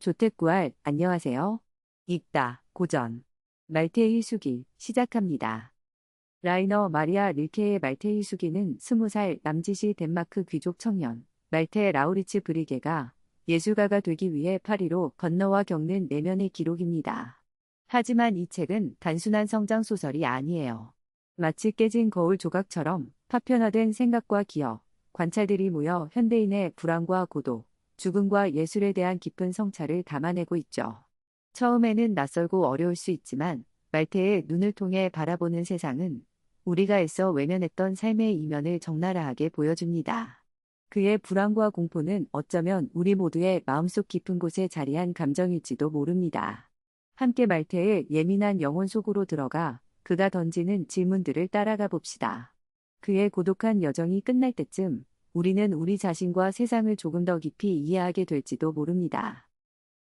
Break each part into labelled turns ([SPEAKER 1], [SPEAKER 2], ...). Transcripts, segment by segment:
[SPEAKER 1] 조택구알, 안녕하세요. 읽다, 고전. 말테이 수기, 시작합니다. 라이너 마리아 릴케의 말테이 수기는 20살 남짓이 덴마크 귀족 청년, 말테 라우리츠 브리게가 예술가가 되기 위해 파리로 건너와 겪는 내면의 기록입니다. 하지만 이 책은 단순한 성장 소설이 아니에요. 마치 깨진 거울 조각처럼 파편화된 생각과 기억, 관찰들이 모여 현대인의 불안과 고독, 죽음과 예술에 대한 깊은 성찰을 담아내고 있죠. 처음에는 낯설고 어려울 수 있지만 말테의 눈을 통해 바라보는 세상은 우리가 애써 외면했던 삶의 이면을 적나라하게 보여줍니다. 그의 불안과 공포는 어쩌면 우리 모두의 마음속 깊은 곳에 자리한 감정일지도 모릅니다. 함께 말테의 예민한 영혼 속으로 들어가 그가 던지는 질문들을 따라가 봅시다. 그의 고독한 여정이 끝날 때쯤 우리는 우리 자신과 세상을 조금 더 깊이 이해하게 될지도 모릅니다.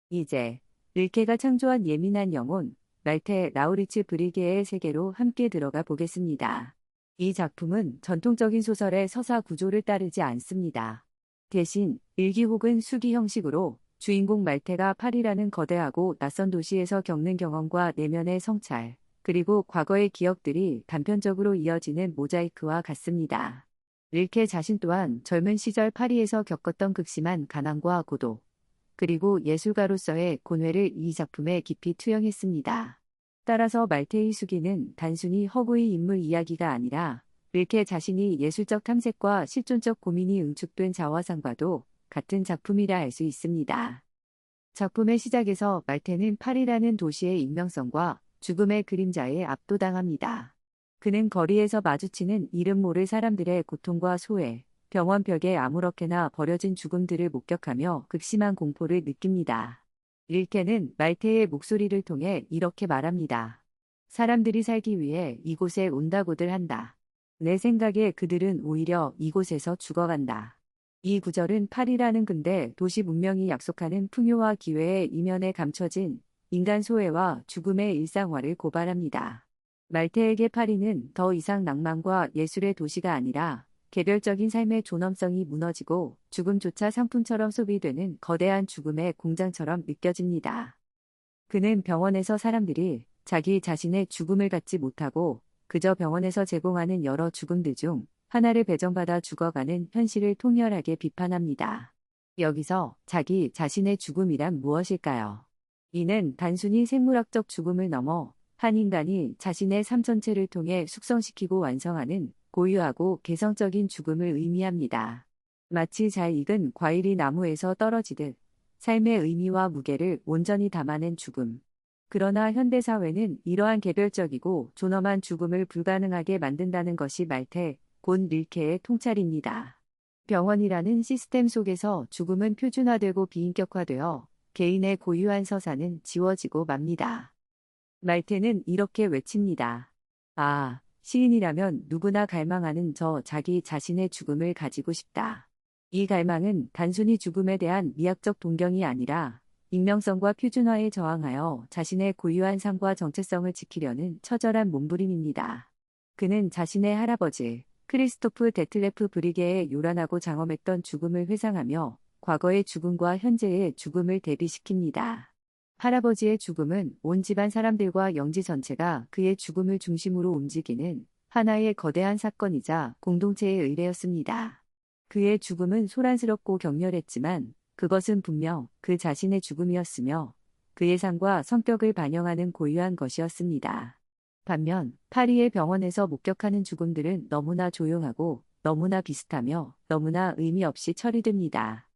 [SPEAKER 1] 이제 릴케가 창조한 예민한 영혼, 말테 라우리츠 브리게의 세계로 함께 들어가 보겠습니다. 이 작품은 전통적인 소설의 서사 구조를 따르지 않습니다. 대신 일기 혹은 수기 형식으로 주인공 말테가 파리라는 거대하고 낯선 도시에서 겪는 경험과 내면의 성찰, 그리고 과거의 기억들이 단편적으로 이어지는 모자이크와 같습니다. 릴케 자신 또한 젊은 시절 파리에서 겪었던 극심한 가난과 고독, 그리고 예술가로서의 고뇌를 이 작품에 깊이 투영했습니다. 따라서 말테의 수기는 단순히 허구의 인물 이야기가 아니라 릴케 자신이 예술적 탐색과 실존적 고민이 응축된 자화상과도 같은 작품이라 할 수 있습니다. 작품의 시작에서 말테는 파리라는 도시의 익명성과 죽음의 그림자에 압도당합니다. 그는 거리에서 마주치는 이름 모를 사람들의 고통과 소외, 병원 벽에 아무렇게나 버려진 죽음들을 목격하며 극심한 공포를 느낍니다. 릴케는 말테의 목소리를 통해 이렇게 말합니다. 사람들이 살기 위해 이곳에 온다고들 한다. 내 생각에 그들은 오히려 이곳에서 죽어간다. 이 구절은 파리라는 근대 도시 문명이 약속하는 풍요와 기회의 이면에 감춰진 인간 소외와 죽음의 일상화를 고발합니다. 말테에게 파리는 더 이상 낭만과 예술의 도시가 아니라 개별적인 삶의 존엄성이 무너지고 죽음조차 상품처럼 소비되는 거대한 죽음의 공장처럼 느껴집니다. 그는 병원에서 사람들이 자기 자신의 죽음을 갖지 못하고 그저 병원에서 제공하는 여러 죽음들 중 하나를 배정받아 죽어가는 현실을 통렬하게 비판합니다. 여기서 자기 자신의 죽음이란 무엇일까요? 이는 단순히 생물학적 죽음을 넘어 한 인간이 자신의 삶 전체를 통해 숙성시키고 완성하는 고유하고 개성적인 죽음을 의미합니다. 마치 잘 익은 과일이 나무에서 떨어지듯 삶의 의미와 무게를 온전히 담아낸 죽음. 그러나 현대사회는 이러한 개별적이고 존엄한 죽음을 불가능하게 만든다는 것이 말테, 곧 릴케의 통찰입니다. 병원이라는 시스템 속에서 죽음은 표준화되고 비인격화되어 개인의 고유한 서사는 지워지고 맙니다. 말테는 이렇게 외칩니다. 아, 시인이라면 누구나 갈망하는 저 자기 자신의 죽음을 가지고 싶다. 이 갈망은 단순히 죽음에 대한 미학적 동경이 아니라 익명성과 표준화에 저항하여 자신의 고유한 삶과 정체성을 지키려는 처절한 몸부림입니다. 그는 자신의 할아버지 크리스토프 데틀레프 브리게의 요란하고 장엄했던 죽음을 회상하며 과거의 죽음과 현재의 죽음을 대비시킵니다. 할아버지의 죽음은 온 집안 사람들과 영지 전체가 그의 죽음을 중심으로 움직이는 하나의 거대한 사건이자 공동체의 의례였습니다. 그의 죽음은 소란스럽고 격렬했지만 그것은 분명 그 자신의 죽음이었으며 그의 삶과 성격을 반영하는 고유한 것이었습니다. 반면 파리의 병원에서 목격하는 죽음들은 너무나 조용하고 너무나 비슷하며 너무나 의미 없이 처리됩니다.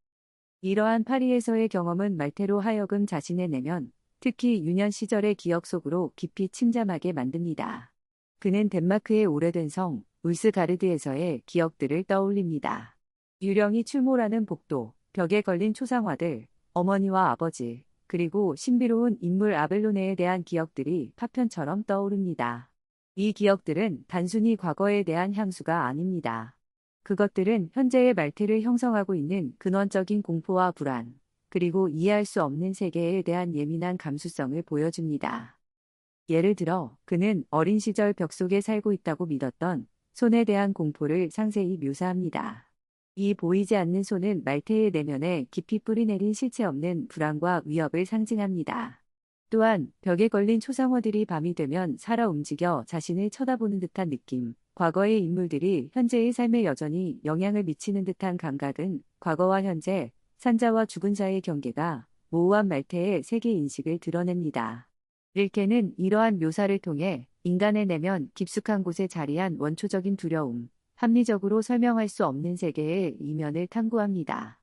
[SPEAKER 1] 이러한 파리에서의 경험은 말테로 하여금 자신의 내면, 특히 유년 시절의 기억 속으로 깊이 침잠하게 만듭니다. 그는 덴마크의 오래된 성, 울스가르드에서의 기억들을 떠올립니다. 유령이 출몰하는 복도, 벽에 걸린 초상화들, 어머니와 아버지, 그리고 신비로운 인물 아벨로네에 대한 기억들이 파편처럼 떠오릅니다. 이 기억들은 단순히 과거에 대한 향수가 아닙니다. 그것들은 현재의 말테를 형성하고 있는 근원적인 공포와 불안, 그리고 이해할 수 없는 세계에 대한 예민한 감수성을 보여줍니다. 예를 들어, 그는 어린 시절 벽 속에 살고 있다고 믿었던 손에 대한 공포를 상세히 묘사합니다. 이 보이지 않는 손은 말테의 내면에 깊이 뿌리내린 실체 없는 불안과 위협을 상징합니다. 또한 벽에 걸린 초상화들이 밤이 되면 살아 움직여 자신을 쳐다보는 듯한 느낌, 과거의 인물들이 현재의 삶에 여전히 영향을 미치는 듯한 감각은 과거와 현재, 산자와 죽은 자의 경계가 모호한 말테의 세계 인식을 드러냅니다. 릴케는 이러한 묘사를 통해 인간의 내면 깊숙한 곳에 자리한 원초적인 두려움, 합리적으로 설명할 수 없는 세계의 이면을 탐구합니다.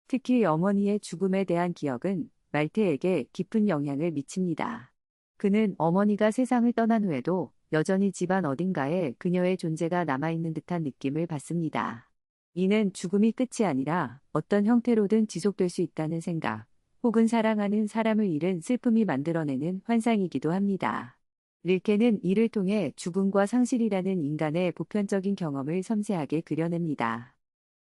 [SPEAKER 1] 특히 어머니의 죽음에 대한 기억은 말테에게 깊은 영향을 미칩니다. 그는 어머니가 세상을 떠난 후에도 여전히 집안 어딘가에 그녀의 존재가 남아있는 듯한 느낌을 받습니다. 이는 죽음이 끝이 아니라 어떤 형태로든 지속될 수 있다는 생각, 혹은 사랑하는 사람을 잃은 슬픔이 만들어내는 환상이기도 합니다. 릴케는 이를 통해 죽음과 상실이라는 인간의 보편적인 경험을 섬세하게 그려냅니다.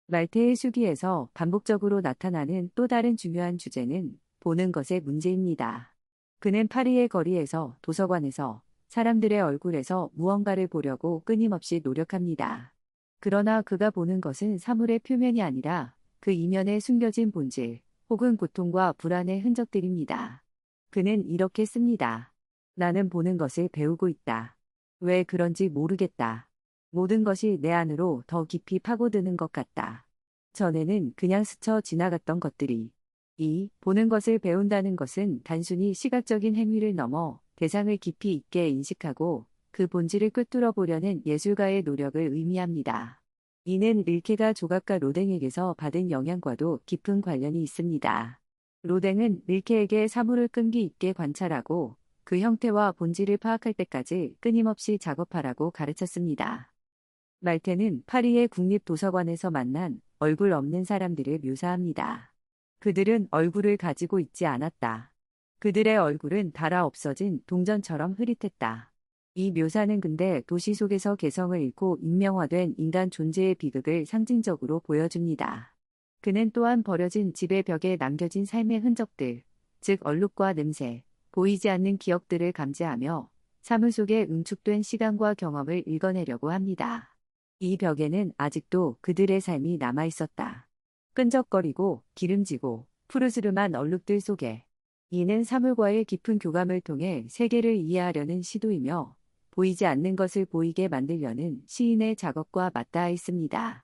[SPEAKER 1] 말테의 수기에서 반복적으로 나타나는 또 다른 중요한 주제는 보는 것의 문제입니다. 그는 파리의 거리에서, 도서관에서, 사람들의 얼굴에서 무언가를 보려고 끊임없이 노력합니다. 그러나 그가 보는 것은 사물의 표면이 아니라 그 이면에 숨겨진 본질, 혹은 고통과 불안의 흔적들입니다. 그는 이렇게 씁니다. 나는 보는 것을 배우고 있다. 왜 그런지 모르겠다. 모든 것이 내 안으로 더 깊이 파고드는 것 같다. 전에는 그냥 스쳐 지나갔던 것들이. 이 보는 것을 배운다는 것은 단순히 시각적인 행위를 넘어 대상을 깊이 있게 인식하고 그 본질을 꿰뚫어 보려는 예술가의 노력을 의미합니다. 이는 릴케가 조각가 로댕에게서 받은 영향과도 깊은 관련이 있습니다. 로댕은 릴케에게 사물을 끈기 있게 관찰하고 그 형태와 본질을 파악할 때까지 끊임없이 작업하라고 가르쳤습니다. 말테는 파리의 국립도서관에서 만난 얼굴 없는 사람들을 묘사합니다. 그들은 얼굴을 가지고 있지 않았다. 그들의 얼굴은 닳아 없어진 동전처럼 흐릿했다. 이 묘사는 근대 도시 속에서 개성을 잃고 익명화된 인간 존재의 비극을 상징적으로 보여줍니다. 그는 또한 버려진 집의 벽에 남겨진 삶의 흔적들, 즉 얼룩과 냄새, 보이지 않는 기억들을 감지하며 사물 속에 응축된 시간과 경험을 읽어내려고 합니다. 이 벽에는 아직도 그들의 삶이 남아 있었다. 끈적거리고 기름지고 푸르스름한 얼룩들 속에. 이는 사물과의 깊은 교감을 통해 세계를 이해하려는 시도이며 보이지 않는 것을 보이게 만들려는 시인의 작업과 맞닿아 있습니다.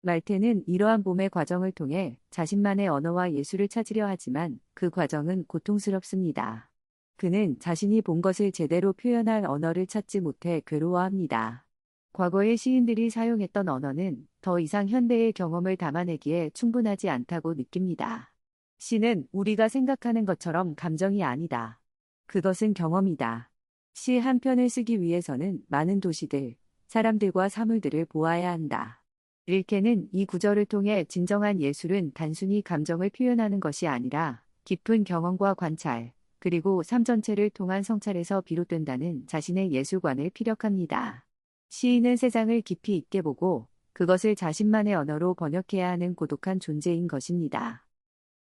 [SPEAKER 1] 말테는 이러한 봄의 과정을 통해 자신만의 언어와 예술을 찾으려 하지만 그 과정은 고통스럽습니다. 그는 자신이 본 것을 제대로 표현할 언어를 찾지 못해 괴로워합니다. 과거의 시인들이 사용했던 언어는 더 이상 현대의 경험을 담아내기에 충분하지 않다고 느낍니다. 시는 우리가 생각하는 것처럼 감정이 아니다. 그것은 경험이다. 시 한 편을 쓰기 위해서는 많은 도시들, 사람들과 사물들을 보아야 한다. 릴케는 이 구절을 통해 진정한 예술은 단순히 감정을 표현하는 것이 아니라 깊은 경험과 관찰, 그리고 삶 전체를 통한 성찰에서 비롯된다는 자신의 예술관을 피력합니다. 시인은 세상을 깊이 있게 보고 그것을 자신만의 언어로 번역해야 하는 고독한 존재인 것입니다.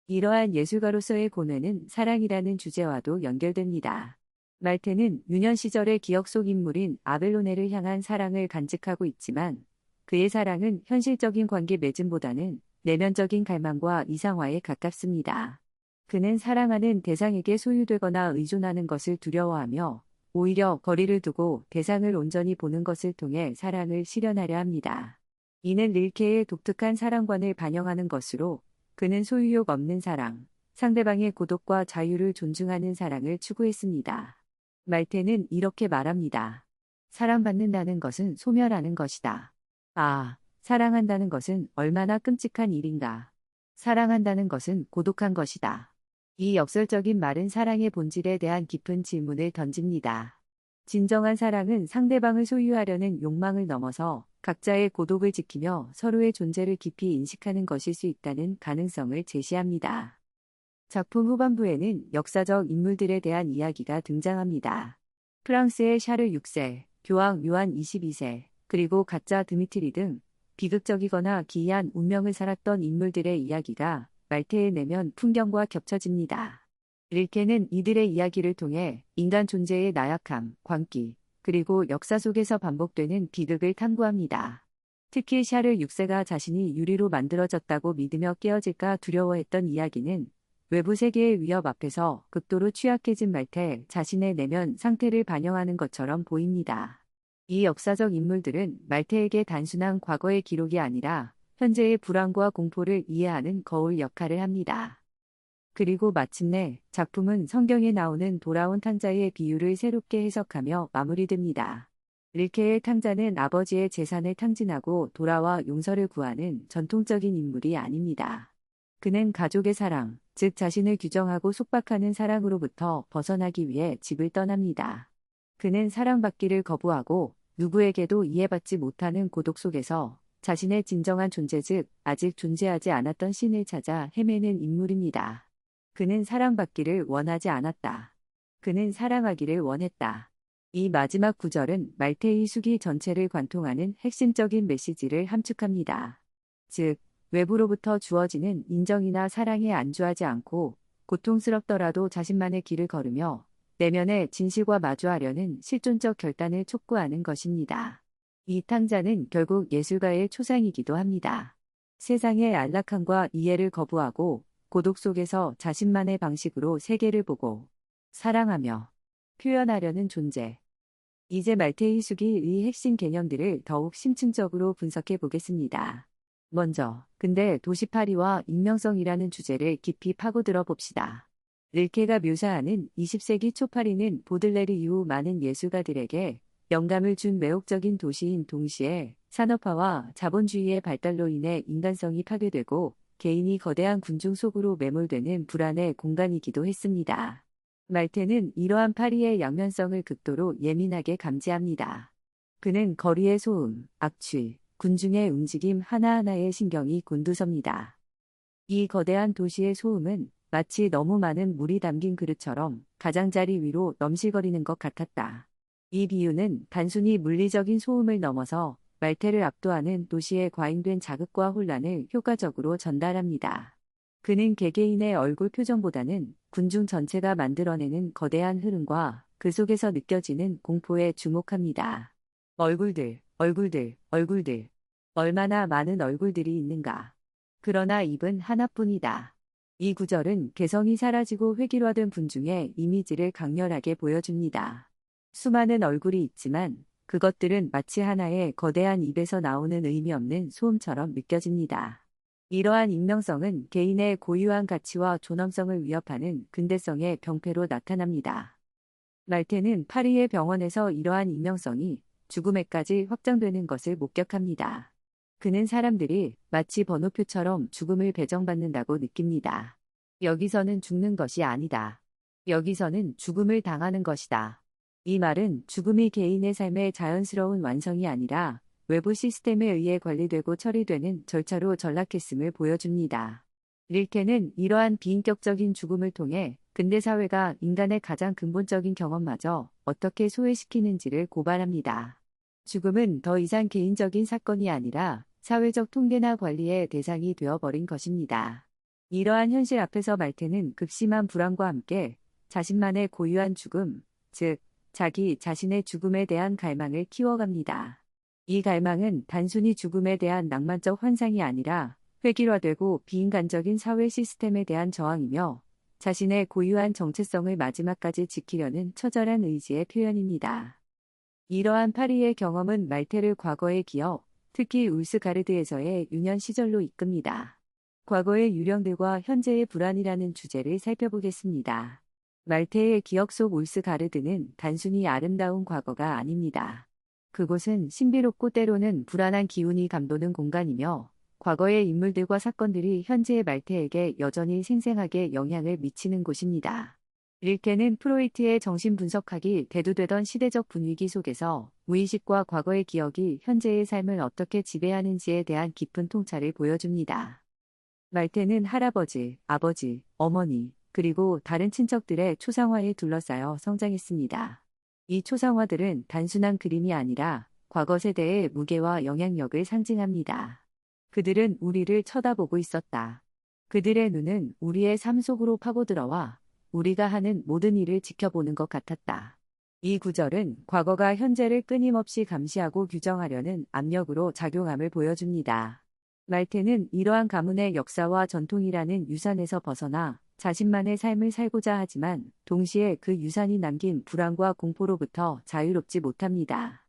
[SPEAKER 1] 이러한 예술가로서의 고뇌는 사랑이라는 주제와도 연결됩니다. 말테는 유년 시절의 기억 속 인물인 아벨로네를 향한 사랑을 간직하고 있지만 그의 사랑은 현실적인 관계 맺음보다는 내면적인 갈망과 이상화에 가깝습니다. 그는 사랑하는 대상에게 소유되거나 의존하는 것을 두려워하며 오히려 거리를 두고 대상을 온전히 보는 것을 통해 사랑을 실현하려 합니다. 이는 릴케의 독특한 사랑관을 반영하는 것으로 그는 소유욕 없는 사랑, 상대방의 고독과 자유를 존중하는 사랑을 추구했습니다. 말테는 이렇게 말합니다. 사랑받는다는 것은 소멸하는 것이다. 아, 사랑한다는 것은 얼마나 끔찍한 일인가. 사랑한다는 것은 고독한 것이다. 이 역설적인 말은 사랑의 본질에 대한 깊은 질문을 던집니다. 진정한 사랑은 상대방을 소유하려는 욕망을 넘어서 각자의 고독을 지키며 서로의 존재를 깊이 인식하는 것일 수 있다는 가능성을 제시합니다. 작품 후반부에는 역사적 인물들에 대한 이야기가 등장합니다. 프랑스의 샤를 6세, 교황 요한 22세, 그리고 가짜 드미트리 등 비극적이거나 기이한 운명을 살았던 인물들의 이야기가 말테의 내면 풍경과 겹쳐집니다. 릴케는 이들의 이야기를 통해 인간 존재의 나약함, 광기, 그리고 역사 속에서 반복되는 비극을 탐구합니다. 특히 샤를 6세가 자신이 유리로 만들어졌다고 믿으며 깨어질까 두려워했던 이야기는 외부 세계의 위협 앞에서 극도로 취약해진 말테 자신의 내면 상태를 반영하는 것처럼 보입니다. 이 역사적 인물들은 말테에게 단순한 과거의 기록이 아니라 현재의 불안과 공포를 이해하는 거울 역할을 합니다. 그리고 마침내 작품은 성경에 나오는 돌아온 탕자의 비유를 새롭게 해석하며 마무리됩니다. 릴케의 탕자는 아버지의 재산을 탕진하고 돌아와 용서를 구하는 전통적인 인물이 아닙니다. 그는 가족의 사랑, 즉 자신을 규정하고 속박하는 사랑으로부터 벗어나기 위해 집을 떠납니다. 그는 사랑받기를 거부하고 누구에게도 이해받지 못하는 고독 속에서 자신의 진정한 존재 즉 아직 존재하지 않았던 신을 찾아 헤매는 인물입니다. 그는 사랑받기를 원하지 않았다. 그는 사랑하기를 원했다. 이 마지막 구절은 말테의 수기 전체를 관통하는 핵심적인 메시지를 함축합니다. 즉, 외부로부터 주어지는 인정이나 사랑에 안주하지 않고 고통스럽더라도 자신만의 길을 걸으며 내면의 진실과 마주하려는 실존적 결단을 촉구하는 것입니다. 이 탕자는 결국 예술가의 초상이기도 합니다. 세상의 안락함과 이해를 거부하고 고독 속에서 자신만의 방식으로 세계를 보고 사랑하며 표현하려는 존재. 이제 말테의 수기의 핵심 개념들을 더욱 심층적으로 분석해 보겠습니다. 먼저, 근대 도시 파리와 익명성이라는 주제를 깊이 파고들어 봅시다. 릴케가 묘사하는 20세기 초 파리는 보들레르 이후 많은 예술가들에게 영감을 준 매혹적인 도시인 동시에 산업화와 자본주의의 발달로 인해 인간성이 파괴되고 개인이 거대한 군중 속으로 매몰되는 불안의 공간이기도 했습니다. 말테는 이러한 파리의 양면성을 극도로 예민하게 감지합니다. 그는 거리의 소음, 악취, 군중의 움직임 하나하나에 신경이 곤두섭니다. 이 거대한 도시의 소음은 마치 너무 많은 물이 담긴 그릇처럼 가장자리 위로 넘실거리는 것 같았다. 이 비유는 단순히 물리적인 소음을 넘어서 말테를 압도하는 도시의 과잉된 자극과 혼란을 효과적으로 전달합니다. 그는 개개인의 얼굴 표정보다는 군중 전체가 만들어내는 거대한 흐름과 그 속에서 느껴지는 공포에 주목합니다. 얼굴들, 얼굴들, 얼굴들. 얼마나 많은 얼굴들이 있는가. 그러나 입은 하나뿐이다. 이 구절은 개성이 사라지고 획일화된 군중의 이미지를 강렬하게 보여줍니다. 수많은 얼굴이 있지만 그것들은 마치 하나의 거대한 입에서 나오는 의미 없는 소음처럼 느껴집니다. 이러한 익명성은 개인의 고유한 가치와 존엄성을 위협하는 근대성의 병폐로 나타납니다. 말테는 파리의 병원에서 이러한 익명성이 죽음에까지 확장되는 것을 목격합니다. 그는 사람들이 마치 번호표처럼 죽음을 배정받는다고 느낍니다. 여기서는 죽는 것이 아니다. 여기서는 죽음을 당하는 것이다. 이 말은 죽음이 개인의 삶의 자연스러운 완성이 아니라 외부 시스템에 의해 관리되고 처리되는 절차로 전락했음을 보여줍니다. 릴케는 이러한 비인격적인 죽음을 통해 근대 사회가 인간의 가장 근본적인 경험마저 어떻게 소외시키는지를 고발합니다. 죽음은 더 이상 개인적인 사건이 아니라 사회적 통계나 관리의 대상이 되어버린 것입니다. 이러한 현실 앞에서 말테는 극심한 불안과 함께 자신만의 고유한 죽음, 즉 자기 자신의 죽음에 대한 갈망을 키워갑니다. 이 갈망은 단순히 죽음에 대한 낭만적 환상이 아니라 획일화되고 비인간적인 사회 시스템에 대한 저항이며 자신의 고유한 정체성을 마지막까지 지키려는 처절한 의지의 표현입니다. 이러한 파리의 경험은 말테를 과거의 기억, 특히 울스가르드에서의 유년 시절로 이끕니다. 과거의 유령들과 현재의 불안이라는 주제를 살펴보겠습니다. 말테의 기억 속 울스가르드는 단순히 아름다운 과거가 아닙니다. 그곳은 신비롭고 때로는 불안한 기운이 감도는 공간이며 과거의 인물들과 사건들이 현재의 말테에게 여전히 생생하게 영향을 미치는 곳입니다. 릴케는 프로이트의 정신분석학이 대두되던 시대적 분위기 속에서 무의식과 과거의 기억이 현재의 삶을 어떻게 지배하는지에 대한 깊은 통찰을 보여줍니다. 말테는 할아버지, 아버지, 어머니, 그리고 다른 친척들의 초상화에 둘러싸여 성장했습니다. 이 초상화들은 단순한 그림이 아니라 과거 세대의 무게와 영향력을 상징합니다. 그들은 우리를 쳐다보고 있었다. 그들의 눈은 우리의 삶 속으로 파고들어와 우리가 하는 모든 일을 지켜보는 것 같았다. 이 구절은 과거가 현재를 끊임없이 감시하고 규정하려는 압력으로 작용함을 보여줍니다. 말테는 이러한 가문의 역사와 전통이라는 유산에서 벗어나 자신만의 삶을 살고자 하지만 동시에 그 유산이 남긴 불안과 공포로부터 자유롭지 못합니다.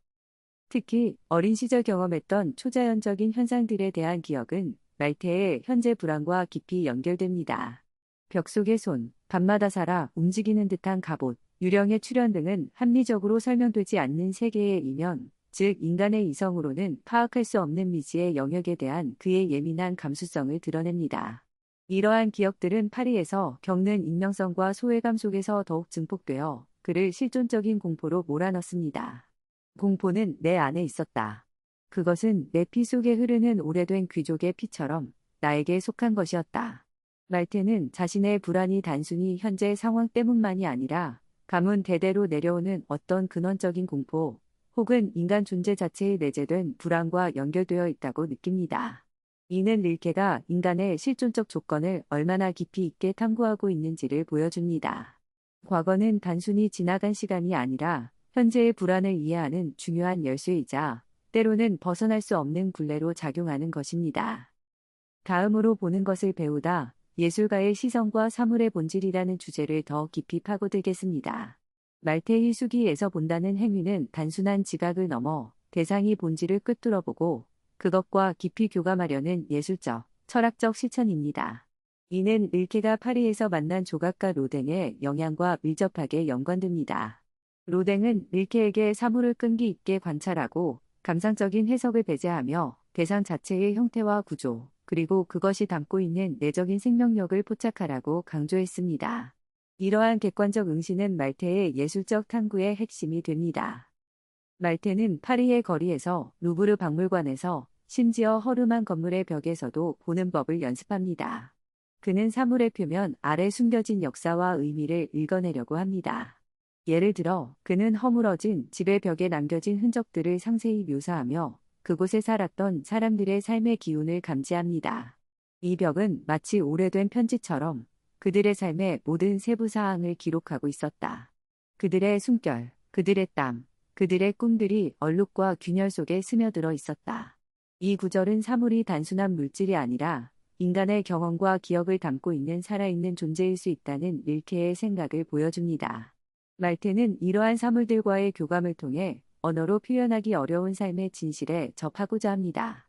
[SPEAKER 1] 특히 어린 시절 경험했던 초자연적인 현상들에 대한 기억은 말테의 현재 불안과 깊이 연결됩니다. 벽 속의 손, 밤마다 살아 움직이는 듯한 갑옷, 유령의 출현 등은 합리적으로 설명되지 않는 세계의 이면, 즉 인간의 이성으로는 파악할 수 없는 미지의 영역에 대한 그의 예민한 감수성을 드러냅니다. 이러한 기억들은 파리에서 겪는 익명성과 소외감 속에서 더욱 증폭되어 그를 실존적인 공포로 몰아넣습니다. 공포는 내 안에 있었다. 그것은 내 피 속에 흐르는 오래된 귀족의 피처럼 나에게 속한 것이었다. 말테는 자신의 불안이 단순히 현재 상황 때문만이 아니라 가문 대대로 내려오는 어떤 근원적인 공포 혹은 인간 존재 자체에 내재된 불안과 연결되어 있다고 느낍니다. 이는 릴케가 인간의 실존적 조건을 얼마나 깊이 있게 탐구하고 있는지를 보여줍니다. 과거는 단순히 지나간 시간이 아니라 현재의 불안을 이해하는 중요한 열쇠이자 때로는 벗어날 수 없는 굴레로 작용하는 것입니다. 다음으로 보는 것을 배우다. 예술가의 시선과 사물의 본질이라는 주제를 더 깊이 파고들겠습니다. 말테의 수기에서 본다는 행위는 단순한 지각을 넘어 대상이 본질을 꿰뚫어보고 그것과 깊이 교감하려는 예술적, 철학적 실천입니다. 이는 릴케가 파리에서 만난 조각가 로댕의 영향과 밀접하게 연관됩니다. 로댕은 릴케에게 사물을 끈기 있게 관찰하고 감상적인 해석을 배제하며 대상 자체의 형태와 구조, 그리고 그것이 담고 있는 내적인 생명력을 포착하라고 강조했습니다. 이러한 객관적 응시는 말테의 예술적 탐구의 핵심이 됩니다. 말테는 파리의 거리에서 루브르 박물관에서 심지어 허름한 건물의 벽에서도 보는 법을 연습합니다. 그는 사물의 표면 아래 숨겨진 역사와 의미를 읽어내려고 합니다. 예를 들어 그는 허물어진 집의 벽에 남겨진 흔적들을 상세히 묘사하며 그곳에 살았던 사람들의 삶의 기운을 감지합니다. 이 벽은 마치 오래된 편지처럼 그들의 삶의 모든 세부 사항을 기록하고 있었다. 그들의 숨결, 그들의 땀, 그들의 꿈들이 얼룩과 균열 속에 스며들어 있었다. 이 구절은 사물이 단순한 물질이 아니라 인간의 경험과 기억을 담고 있는 살아있는 존재일 수 있다는 릴케의 생각을 보여줍니다. 말테는 이러한 사물들과의 교감을 통해 언어로 표현하기 어려운 삶의 진실에 접하고자 합니다.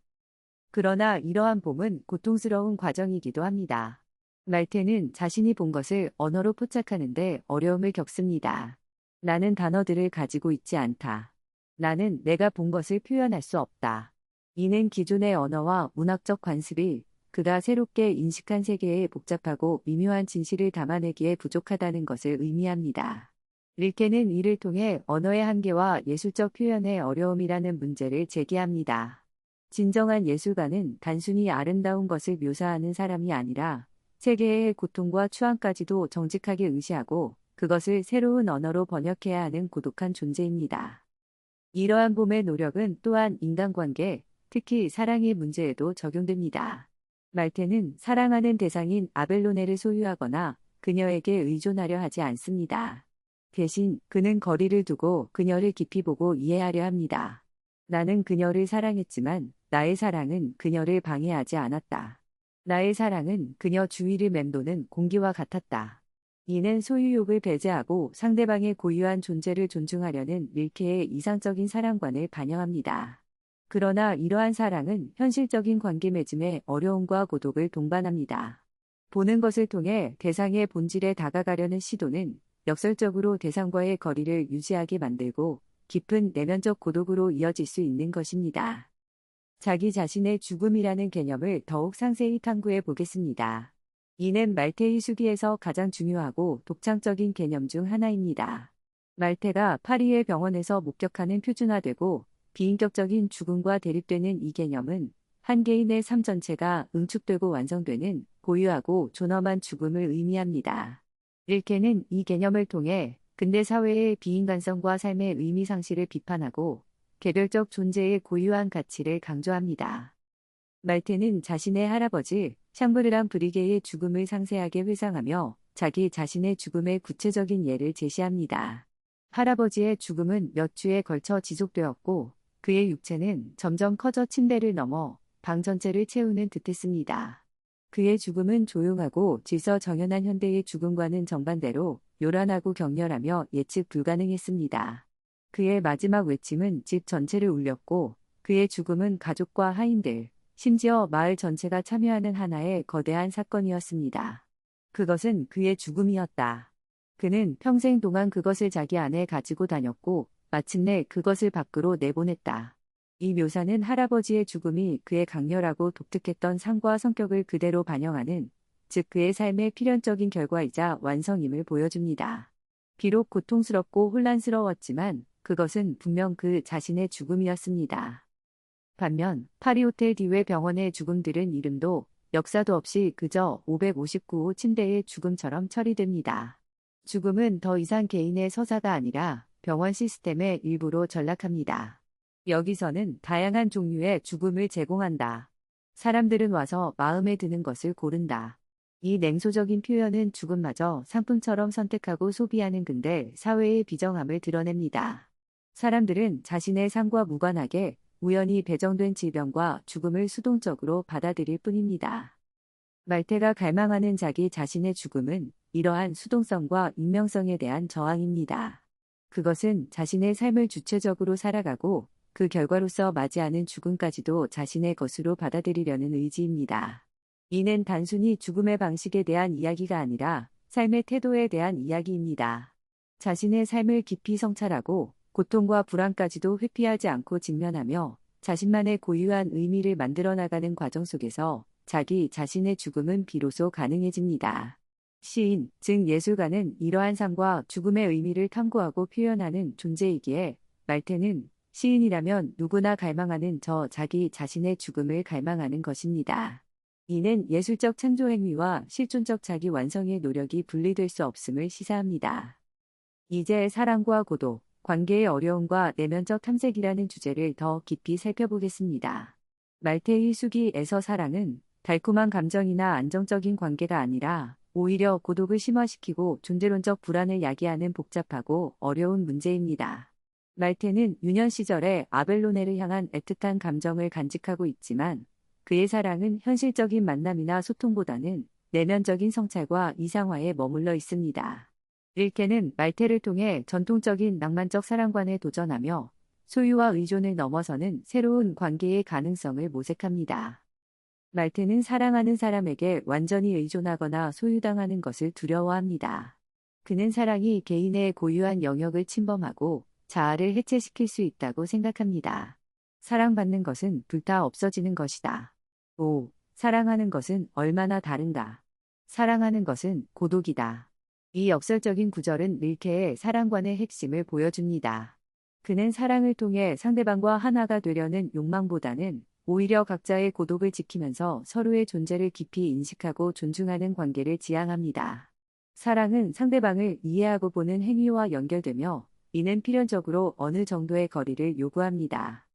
[SPEAKER 1] 그러나 이러한 봄은 고통스러운 과정이기도 합니다. 말테는 자신이 본 것을 언어로 포착하는데 어려움을 겪습니다. 나는 단어들을 가지고 있지 않다. 나는 내가 본 것을 표현할 수 없다. 이는 기존의 언어와 문학적 관습이 그가 새롭게 인식한 세계의 복잡하고 미묘한 진실을 담아내기에 부족하다는 것을 의미합니다. 릴케는 이를 통해 언어의 한계와 예술적 표현의 어려움이라는 문제를 제기합니다. 진정한 예술가는 단순히 아름다운 것을 묘사하는 사람이 아니라 세계의 고통과 추앙까지도 정직하게 응시하고 그것을 새로운 언어로 번역해야 하는 고독한 존재입니다. 이러한 봄의 노력은 또한 인간관계, 특히 사랑의 문제에도 적용됩니다. 말테는 사랑하는 대상인 아벨로네를 소유하거나 그녀에게 의존하려 하지 않습니다. 대신 그는 거리를 두고 그녀를 깊이 보고 이해하려 합니다. 나는 그녀를 사랑했지만 나의 사랑은 그녀를 방해하지 않았다. 나의 사랑은 그녀 주위를 맴도는 공기와 같았다. 이는 소유욕을 배제하고 상대방의 고유한 존재를 존중하려는 릴케의 이상적인 사랑관을 반영합니다. 그러나 이러한 사랑은 현실적인 관계 맺음의 어려움과 고독을 동반합니다. 보는 것을 통해 대상의 본질에 다가가려는 시도는 역설적으로 대상과의 거리를 유지하게 만들고 깊은 내면적 고독으로 이어질 수 있는 것입니다. 자기 자신의 죽음이라는 개념을 더욱 상세히 탐구해 보겠습니다. 이는 말테의 수기에서 가장 중요하고 독창적인 개념 중 하나입니다. 말테가 파리의 병원에서 목격하는 표준화되고 비인격적인 죽음과 대립되는 이 개념은 한 개인의 삶 전체가 응축되고 완성되는 고유하고 존엄한 죽음을 의미합니다. 릴케는 이 개념을 통해 근대 사회의 비인간성과 삶의 의미 상실을 비판하고 개별적 존재의 고유한 가치를 강조합니다. 말테는 자신의 할아버지 샹브르랑 브리게의 죽음을 상세하게 회상하며 자기 자신의 죽음의 구체적인 예를 제시합니다. 할아버지의 죽음은 몇 주에 걸쳐 지속되었고 그의 육체는 점점 커져 침대를 넘어 방 전체를 채우는 듯했습니다. 그의 죽음은 조용하고 질서 정연한 현대의 죽음과는 정반대로 요란하고 격렬하며 예측 불가능했습니다. 그의 마지막 외침은 집 전체를 울렸고 그의 죽음은 가족과 하인들, 심지어 마을 전체가 참여하는 하나의 거대한 사건이었습니다. 그것은 그의 죽음이었다. 그는 평생 동안 그것을 자기 안에 가지고 다녔고 마침내 그것을 밖으로 내보냈다. 이 묘사는 할아버지의 죽음이 그의 강렬하고 독특했던 삶과 성격을 그대로 반영하는, 즉 그의 삶의 필연적인 결과이자 완성임을 보여줍니다. 비록 고통스럽고 혼란스러웠지만 그것은 분명 그 자신의 죽음이었습니다. 반면 파리호텔 디웨 병원의 죽음들은 이름도 역사도 없이 그저 559호 침대의 죽음처럼 처리됩니다. 죽음은 더 이상 개인의 서사가 아니라 병원 시스템의 일부로 전락합니다. 여기서는 다양한 종류의 죽음을 제공한다. 사람들은 와서 마음에 드는 것을 고른다. 이 냉소적인 표현은 죽음마저 상품처럼 선택하고 소비하는 근대 사회의 비정함을 드러냅니다. 사람들은 자신의 삶과 무관하게 우연히 배정된 질병과 죽음을 수동적으로 받아들일 뿐입니다. 말테가 갈망하는 자기 자신의 죽음은 이러한 수동성과 익명성에 대한 저항입니다. 그것은 자신의 삶을 주체적으로 살아가고 그 결과로서 맞이하는 죽음까지도 자신의 것으로 받아들이려는 의지입니다. 이는 단순히 죽음의 방식에 대한 이야기가 아니라 삶의 태도에 대한 이야기입니다. 자신의 삶을 깊이 성찰하고 고통과 불안까지도 회피하지 않고 직면하며 자신만의 고유한 의미를 만들어 나가는 과정 속에서 자기 자신의 죽음은 비로소 가능해집니다. 시인, 즉 예술가는 이러한 삶과 죽음의 의미를 탐구하고 표현하는 존재이기에 말테는 시인이라면 누구나 갈망하는 저 자기 자신의 죽음을 갈망하는 것입니다. 이는 예술적 창조 행위와 실존적 자기 완성의 노력이 분리될 수 없음을 시사합니다. 이제 사랑과 고독, 관계의 어려움과 내면적 탐색이라는 주제를 더 깊이 살펴보겠습니다. 말테의 수기에서 사랑은 달콤한 감정이나 안정적인 관계가 아니라 오히려 고독을 심화시키고 존재론적 불안을 야기하는 복잡하고 어려운 문제입니다. 말테는 유년 시절에 아벨로네를 향한 애틋한 감정을 간직하고 있지만 그의 사랑은 현실적인 만남이나 소통보다는 내면적인 성찰과 이상화에 머물러 있습니다. 릴케는 말테를 통해 전통적인 낭만적 사랑관에 도전하며 소유와 의존을 넘어서는 새로운 관계의 가능성을 모색합니다. 말테는 사랑하는 사람에게 완전히 의존하거나 소유당하는 것을 두려워합니다. 그는 사랑이 개인의 고유한 영역을 침범하고 자아를 해체시킬 수 있다고 생각합니다. 사랑받는 것은 불타 없어지는 것이다. 오, 사랑하는 것은 얼마나 다른가. 사랑하는 것은 고독이다. 이 역설적인 구절은 릴케의 사랑관의 핵심을 보여줍니다. 그는 사랑을 통해 상대방과 하나가 되려는 욕망보다는 오히려 각자의 고독을 지키면서 서로의 존재를 깊이 인식하고 존중하는 관계를 지향합니다. 사랑은 상대방을 이해하고 보는 행위와 연결되며 이는 필연적으로 어느 정도의 거리를 요구합니다.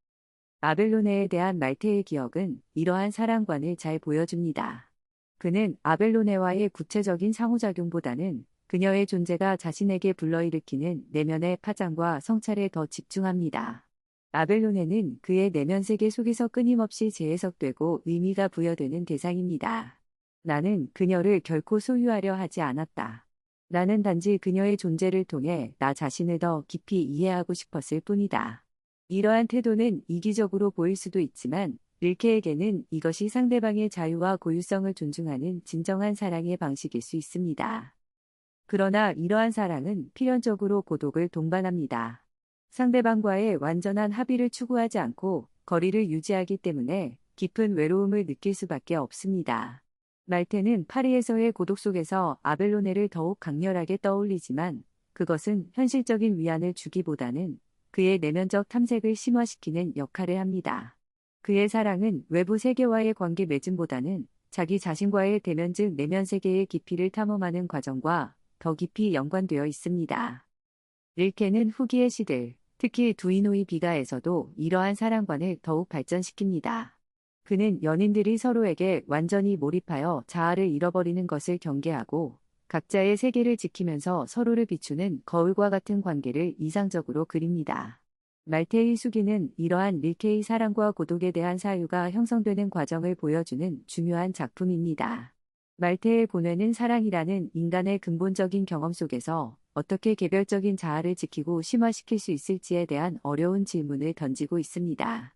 [SPEAKER 1] 아벨로네에 대한 말테의 기억은 이러한 사랑관을 잘 보여줍니다. 그는 아벨로네와의 구체적인 상호작용보다는 그녀의 존재가 자신에게 불러일으키는 내면의 파장과 성찰에 더 집중합니다. 아벨로네는 그의 내면 세계 속에서 끊임없이 재해석되고 의미가 부여되는 대상입니다. 나는 그녀를 결코 소유하려 하지 않았다. 나는 단지 그녀의 존재를 통해 나 자신을 더 깊이 이해하고 싶었을 뿐이다. 이러한 태도는 이기적으로 보일 수도 있지만 릴케에게는 이것이 상대방의 자유와 고유성을 존중하는 진정한 사랑의 방식일 수 있습니다. 그러나 이러한 사랑은 필연적으로 고독을 동반합니다. 상대방과의 완전한 합의를 추구하지 않고 거리를 유지하기 때문에 깊은 외로움을 느낄 수밖에 없습니다. 말테는 파리에서의 고독 속에서 아벨로네를 더욱 강렬하게 떠올리지만 그것은 현실적인 위안을 주기보다는 그의 내면적 탐색을 심화시키는 역할을 합니다. 그의 사랑은 외부 세계와의 관계 맺음보다는 자기 자신과의 대면 즉 내면 세계의 깊이를 탐험하는 과정과 더 깊이 연관되어 있습니다. 릴케는 후기의 시들, 특히 두이노이 비가에서도 이러한 사랑관을 더욱 발전시킵니다. 그는 연인들이 서로에게 완전히 몰입하여 자아를 잃어버리는 것을 경계하고 각자의 세계를 지키면서 서로를 비추는 거울과 같은 관계를 이상적으로 그립니다. 말테의 수기는 이러한 릴케의 사랑과 고독에 대한 사유가 형성되는 과정을 보여주는 중요한 작품입니다. 말테의 고뇌는 사랑이라는 인간의 근본적인 경험 속에서 어떻게 개별적인 자아를 지키고 심화시킬 수 있을지에 대한 어려운 질문을 던지고 있습니다.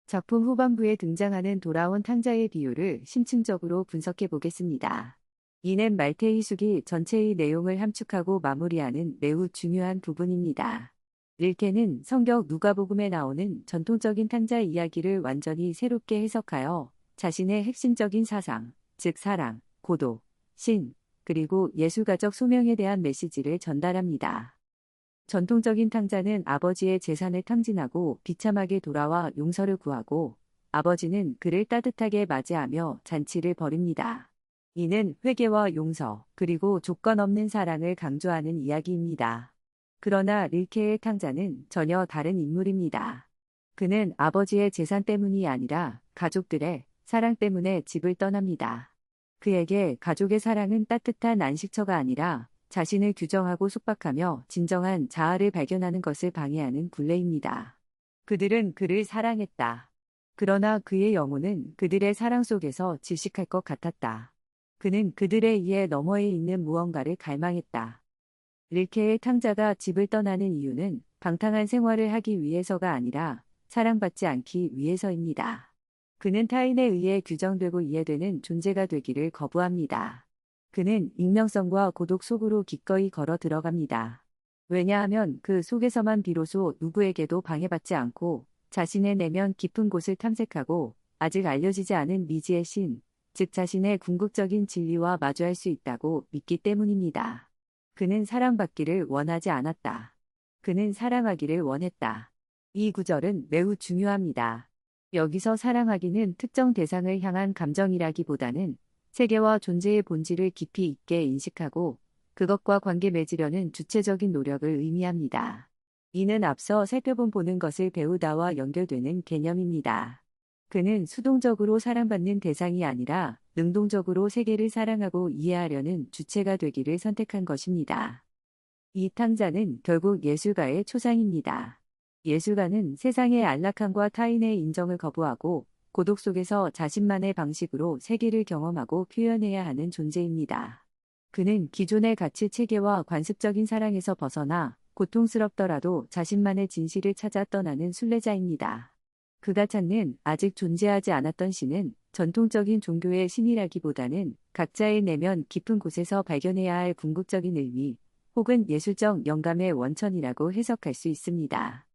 [SPEAKER 1] 작품 후반부에 등장하는 돌아온 탕자의 비유를 심층적으로 분석해 보겠습니다. 이는 말테의 수기 전체의 내용을 함축하고 마무리하는 매우 중요한 부분입니다. 릴케는 성경 누가복음에 나오는 전통적인 탕자 이야기를 완전히 새롭게 해석하여 자신의 핵심적인 사상, 즉 사랑, 고독, 신, 그리고 예술가적 소명에 대한 메시지를 전달합니다. 전통적인 탕자는 아버지의 재산을 탕진하고 비참하게 돌아와 용서를 구하고 아버지는 그를 따뜻하게 맞이하며 잔치를 벌입니다. 이는 회개와 용서, 그리고 조건 없는 사랑을 강조하는 이야기입니다. 그러나 릴케의 탕자는 전혀 다른 인물입니다. 그는 아버지의 재산 때문이 아니라 가족들의 사랑 때문에 집을 떠납니다. 그에게 가족의 사랑은 따뜻한 안식처가 아니라 자신을 규정하고 속박하며 진정한 자아를 발견하는 것을 방해하는 굴레입니다. 그들은 그를 사랑했다. 그러나 그의 영혼은 그들의 사랑 속에서 질식할 것 같았다. 그는 그들의 이해 너머에 있는 무언가를 갈망했다. 릴케의 탕자가 집을 떠나는 이유는 방탕한 생활을 하기 위해서가 아니라 사랑받지 않기 위해서입니다. 그는 타인에 의해 규정되고 이해되는 존재가 되기를 거부합니다. 그는 익명성과 고독 속으로 기꺼이 걸어 들어갑니다. 왜냐하면 그 속에서만 비로소 누구에게도 방해받지 않고 자신의 내면 깊은 곳을 탐색하고 아직 알려지지 않은 미지의 신, 즉 자신의 궁극적인 진리와 마주할 수 있다고 믿기 때문입니다. 그는 사랑받기를 원하지 않았다. 그는 사랑하기를 원했다. 이 구절은 매우 중요합니다. 여기서 사랑하기는 특정 대상을 향한 감정이라기보다는 세계와 존재의 본질을 깊이 있게 인식하고 그것과 관계 맺으려는 주체적인 노력을 의미합니다. 이는 앞서 살펴본 보는 것을 배우다와 연결되는 개념입니다. 그는 수동적으로 사랑받는 대상이 아니라 능동적으로 세계를 사랑하고 이해하려는 주체가 되기를 선택한 것입니다. 이 탕자는 결국 예술가의 초상입니다. 예술가는 세상의 안락함과 타인의 인정을 거부하고 고독 속에서 자신만의 방식으로 세계를 경험하고 표현해야 하는 존재입니다. 그는 기존의 가치 체계와 관습적인 사랑에서 벗어나 고통스럽더라도 자신만의 진실을 찾아 떠나는 순례자입니다. 그가 찾는 아직 존재하지 않았던 신은 전통적인 종교의 신이라기보다는 각자의 내면 깊은 곳에서 발견해야 할 궁극적인 의미 혹은 예술적 영감의 원천이라고 해석할 수 있습니다.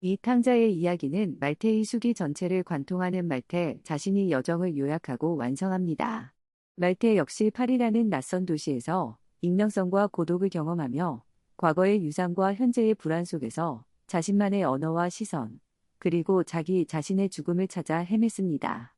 [SPEAKER 1] 이 탕자의 이야기는 말테의 수기 전체를 관통하는 말테 자신이 여정을 요약하고 완성합니다. 말테 역시 파리라는 낯선 도시에서 익명성과 고독을 경험하며 과거의 유산과 현재의 불안 속에서 자신만의 언어와 시선, 그리고 자기 자신의 죽음을 찾아 헤맸습니다.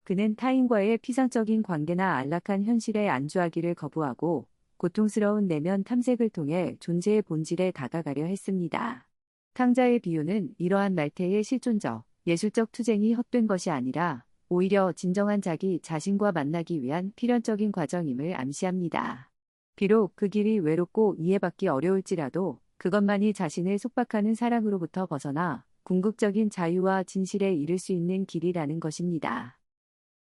[SPEAKER 1] 그는 타인과의 피상적인 관계나 안락한 현실에 안주하기를 거부하고 고통스러운 내면 탐색을 통해 존재의 본질에 다가가려 했습니다. 탕자의 비유는 이러한 말테의 실존적, 예술적 투쟁이 헛된 것이 아니라 오히려 진정한 자기 자신과 만나기 위한 필연적인 과정임을 암시합니다. 비록 그 길이 외롭고 이해받기 어려울지라도 그것만이 자신을 속박하는 사랑으로부터 벗어나 궁극적인 자유와 진실에 이를 수 있는 길이라는 것입니다.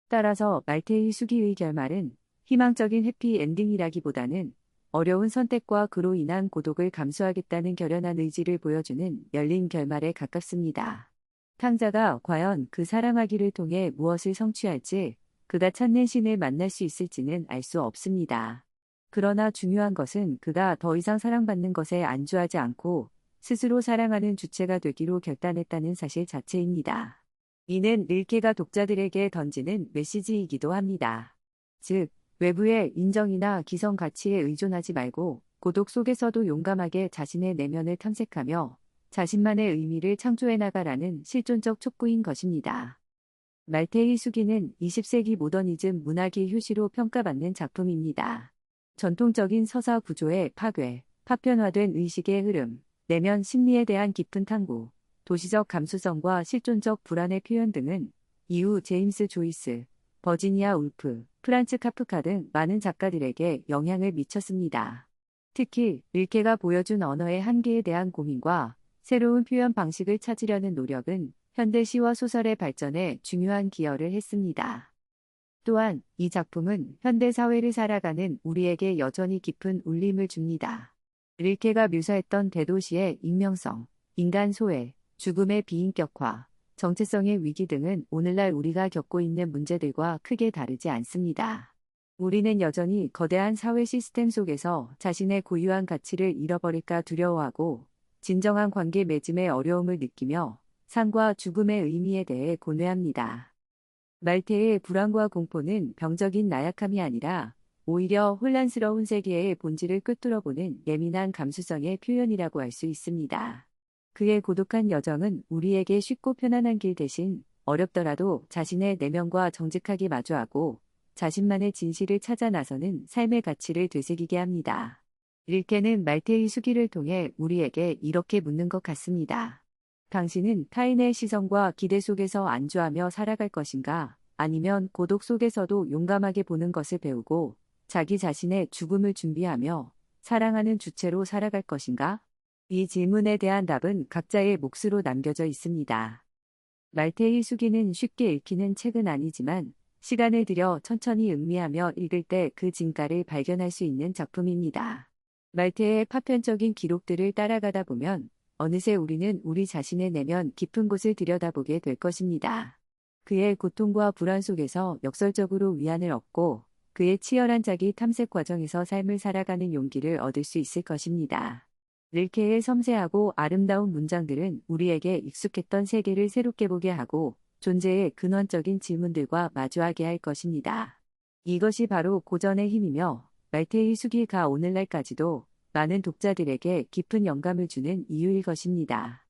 [SPEAKER 1] 따라서 말테의 수기의 결말은 희망적인 해피엔딩이라기보다는 어려운 선택과 그로 인한 고독을 감수하겠다는 결연한 의지를 보여주는 열린 결말에 가깝습니다. 탕자가 과연 그 사랑하기를 통해 무엇을 성취할지, 그가 찾는 신을 만날 수 있을지는 알 수 없습니다. 그러나 중요한 것은 그가 더 이상 사랑받는 것에 안주하지 않고 스스로 사랑하는 주체가 되기로 결단했다는 사실 자체입니다. 이는 릴케가 독자들에게 던지는 메시지이기도 합니다. 즉, 외부의 인정이나 기성 가치에 의존하지 말고 고독 속에서도 용감하게 자신의 내면을 탐색하며 자신만의 의미를 창조해 나가라는 실존적 촉구인 것입니다. 말테의 수기는 20세기 모더니즘 문학의 효시로 평가받는 작품입니다. 전통적인 서사 구조의 파괴, 파편화된 의식의 흐름, 내면 심리에 대한 깊은 탐구, 도시적 감수성과 실존적 불안의 표현 등은 이후 제임스 조이스, 버지니아 울프, 프란츠 카프카 등 많은 작가들에게 영향을 미쳤습니다. 특히 릴케가 보여준 언어의 한계에 대한 고민과 새로운 표현 방식을 찾으려는 노력은 현대 시와 소설의 발전에 중요한 기여를 했습니다. 또한 이 작품은 현대 사회를 살아가는 우리에게 여전히 깊은 울림을 줍니다. 릴케가 묘사했던 대도시의 익명성, 인간 소외, 죽음의 비인격화, 정체성의 위기 등은 오늘날 우리가 겪고 있는 문제들과 크게 다르지 않습니다. 우리는 여전히 거대한 사회 시스템 속에서 자신의 고유한 가치를 잃어버릴까 두려워하고 진정한 관계 맺음의 어려움을 느끼며 삶과 죽음의 의미에 대해 고뇌합니다. 말테의 불안과 공포는 병적인 나약함이 아니라 오히려 혼란스러운 세계의 본질을 꿰뚫어보는 예민한 감수성의 표현이라고 할 수 있습니다. 그의 고독한 여정은 우리에게 쉽고 편안한 길 대신 어렵더라도 자신의 내면과 정직하게 마주하고 자신만의 진실을 찾아 나서는 삶의 가치를 되새기게 합니다. 릴케는 말테의 수기를 통해 우리에게 이렇게 묻는 것 같습니다. 당신은 타인의 시선과 기대 속에서 안주하며 살아갈 것인가? 아니면 고독 속에서도 용감하게 보는 것을 배우고 자기 자신의 죽음을 준비하며 사랑하는 주체로 살아갈 것인가? 이 질문에 대한 답은 각자의 몫으로 남겨져 있습니다. 말테의 수기는 쉽게 읽히는 책은 아니지만 시간을 들여 천천히 음미하며 읽을 때 그 진가를 발견할 수 있는 작품입니다. 말테의 파편적인 기록들을 따라가다 보면 어느새 우리는 우리 자신의 내면 깊은 곳을 들여다보게 될 것입니다. 그의 고통과 불안 속에서 역설적으로 위안을 얻고 그의 치열한 자기 탐색 과정에서 삶을 살아가는 용기를 얻을 수 있을 것입니다. 릴케의 섬세하고 아름다운 문장들은 우리에게 익숙했던 세계를 새롭게 보게 하고 존재의 근원적인 질문들과 마주하게 할 것입니다. 이것이 바로 고전의 힘이며 말테의 수기가 오늘날까지도 많은 독자들에게 깊은 영감을 주는 이유일 것입니다.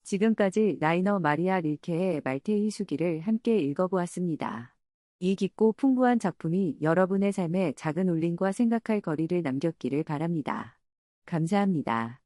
[SPEAKER 1] 지금까지 라이너 마리아 릴케의 말테의 수기를 함께 읽어보았습니다. 이 깊고 풍부한 작품이 여러분의 삶에 작은 울림과 생각할 거리를 남겼기를 바랍니다. 감사합니다.